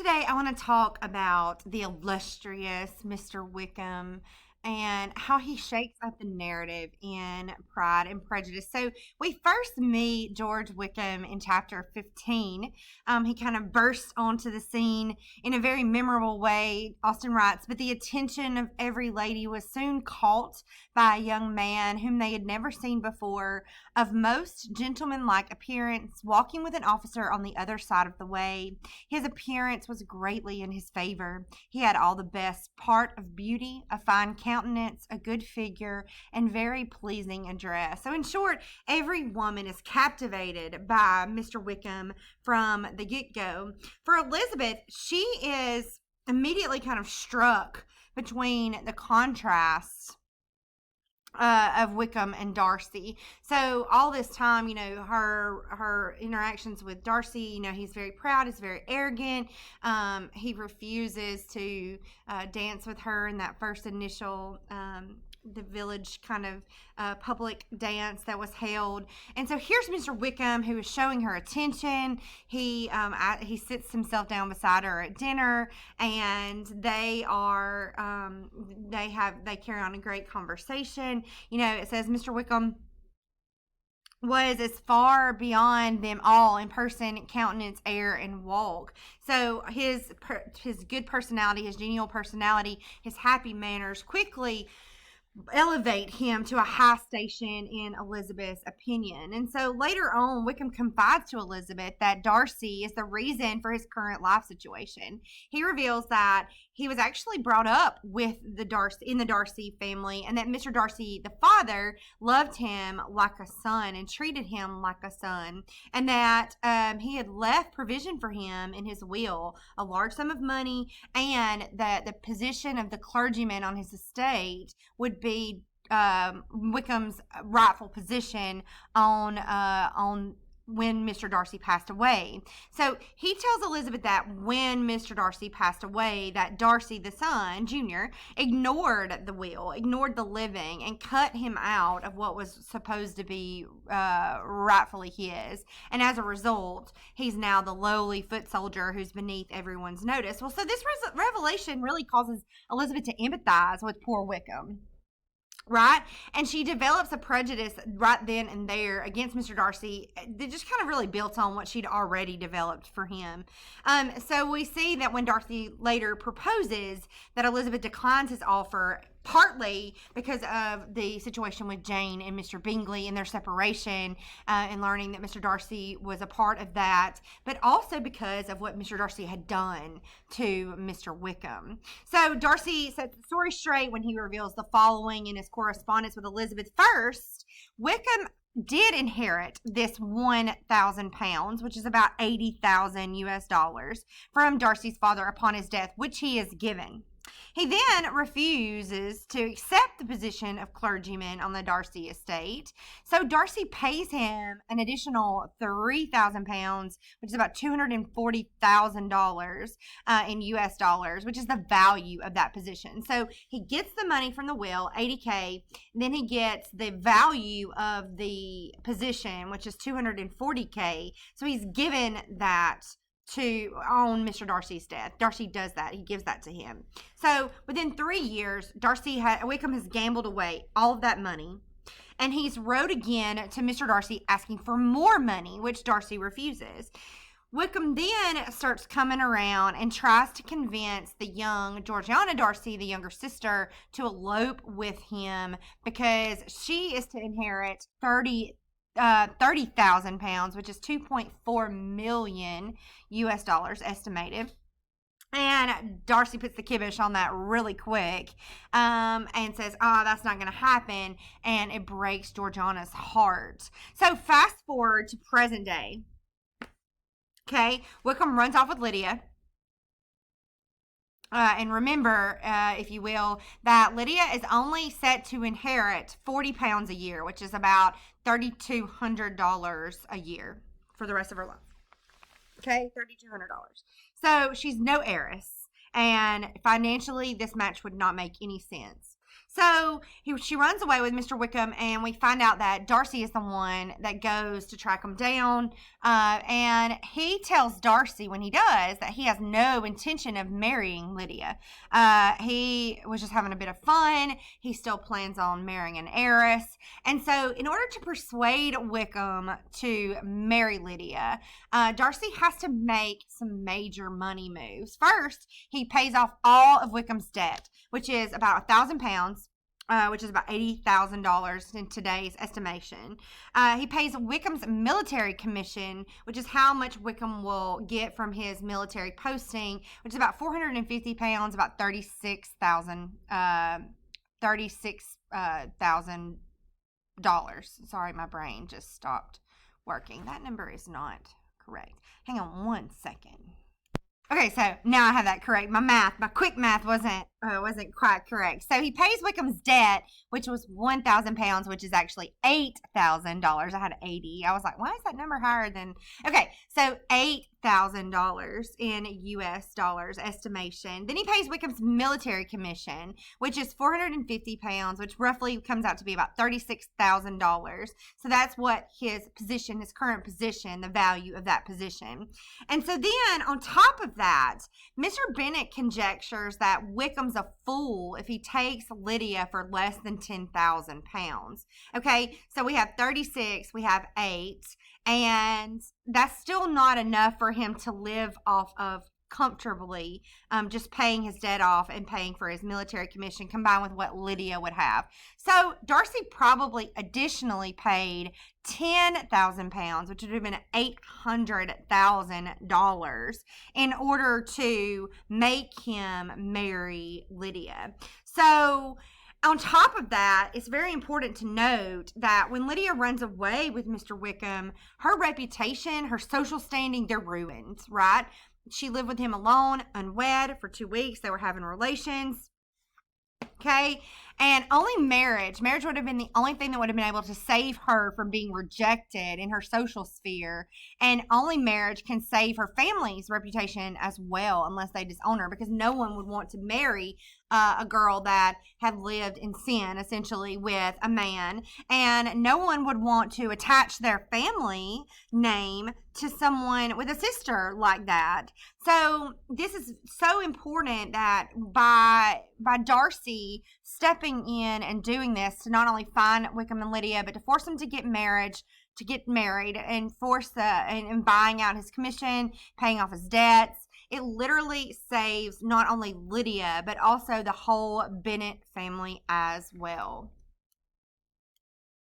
Today, I want to talk about the illustrious Mr. Wickham and how he shakes up the narrative in Pride and Prejudice. So, we first meet George Wickham in chapter 15. He kind of bursts onto the scene in a very memorable way. Austen writes, but the attention of every lady was soon caught by a young man whom they had never seen before, of most gentlemanlike appearance, walking with an officer on the other side of the way. His appearance was greatly in his favor. He had all the best part of beauty, a fine countenance, a good figure, and very pleasing address. So in short, every woman is captivated by Mr. Wickham from the get-go. For Elizabeth, she is immediately kind of struck between the contrasts of Wickham and Darcy. So all this time, her interactions with Darcy, he's very proud, he's very arrogant. He refuses to dance with her in that first initial the village kind of public dance that was held. And so here's Mr. Wickham, who is showing her attention. He sits himself down beside her at dinner, and they carry on a great conversation. It says Mr. Wickham was as far beyond them all in person, countenance, air, and walk. So his good personality, his genial personality, his happy manners quickly elevate him to a high station in Elizabeth's opinion. And so later on, Wickham confides to Elizabeth that Darcy is the reason for his current life situation. He reveals that he was actually brought up with the Darcy family, and that Mr. Darcy, the father, loved him like a son and treated him like a son, and that he had left provision for him in his will, a large sum of money, and that the position of the clergyman on his estate would be Wickham's rightful position on when Mr. Darcy passed away. So he tells Elizabeth that when Mr. Darcy passed away, that Darcy, the son, Junior, ignored the will, ignored the living, and cut him out of what was supposed to be rightfully his. And as a result, he's now the lowly foot soldier who's beneath everyone's notice. Well, so this revelation really causes Elizabeth to empathize with poor Wickham. Right? And she develops a prejudice right then and there against Mr. Darcy that just kind of really built on what she'd already developed for him. So we see that when Darcy later proposes, that Elizabeth declines his offer, partly because of the situation with Jane and Mr. Bingley and their separation, and learning that Mr. Darcy was a part of that, but also because of what Mr. Darcy had done to Mr. Wickham. So Darcy sets the story straight when he reveals the following in his correspondence with Elizabeth. First, Wickham did inherit this £1,000, which is about 80,000 US dollars, from Darcy's father upon his death, which he is given. He then refuses to accept the position of clergyman on the Darcy estate. So Darcy pays him an additional £3,000, which is about $240,000 in US dollars, which is the value of that position. So he gets the money from the will, 80K, then he gets the value of the position, which is 240K. So he's given that on Mr. Darcy's death. Darcy does that. He gives that to him. So within 3 years, Wickham has gambled away all of that money, and he's wrote again to Mr. Darcy asking for more money, which Darcy refuses. Wickham then starts coming around and tries to convince the young Georgiana Darcy, the younger sister, to elope with him because she is to inherit £30,000, which is 2.4 million US dollars estimated. And Darcy puts the kibosh on that really quick, and says, that's not going to happen. And it breaks Georgiana's heart. So fast forward to present day. Okay, Wickham runs off with Lydia. And remember, if you will, that Lydia is only set to inherit £40 a year, which is about $3,200 a year for the rest of her life. Okay, $3,200. So she's no heiress, and financially, this match would not make any sense. So she runs away with Mr. Wickham, and we find out that Darcy is the one that goes to track him down. And he tells Darcy when he does that he has no intention of marrying Lydia. He was just having a bit of fun. He still plans on marrying an heiress. And so in order to persuade Wickham to marry Lydia, Darcy has to make some major money moves. First, he pays off all of Wickham's debt, which is about £1,000. Which is about $80,000 in today's estimation. He pays Wickham's military commission, which is how much Wickham will get from his military posting, which is about £450, about $36,000. Sorry, my brain just stopped working. That number is not correct. Hang on one second. Okay, so now I have that correct. My quick math wasn't quite correct. So he pays Wickham's debt, which was £1,000, which is actually $8,000. I had 80. I was like, why is that number higher than? Okay, so $8,000 in U.S. dollars estimation. Then he pays Wickham's military commission, which is £450, which roughly comes out to be about $36,000. So that's what his current position, the value of that position. And so then on top of that, Mr. Bennet conjectures that Wickham's a fool if he takes Lydia for less than £10,000. Okay, so we have 36, we have 8, and that's still not enough for him to live off of comfortably, just paying his debt off and paying for his military commission combined with what Lydia would have. So Darcy probably additionally paid £10,000, which would have been $800,000 in order to make him marry Lydia. So on top of that, it's very important to note that when Lydia runs away with Mr. Wickham, her reputation, her social standing, they're ruined, right? She lived with him alone, unwed, for 2 weeks. They were having relations. Okay, and only marriage would have been the only thing that would have been able to save her from being rejected in her social sphere, and only marriage can save her family's reputation as well, unless they disown her, because no one would want to marry a girl that had lived in sin, essentially, with a man, and no one would want to attach their family name to someone with a sister like that. So this is so important that by Darcy stepping in and doing this to not only find Wickham and Lydia, but to force them to get married, and force and buying out his commission, paying off his debts. It literally saves not only Lydia, but also the whole Bennet family as well.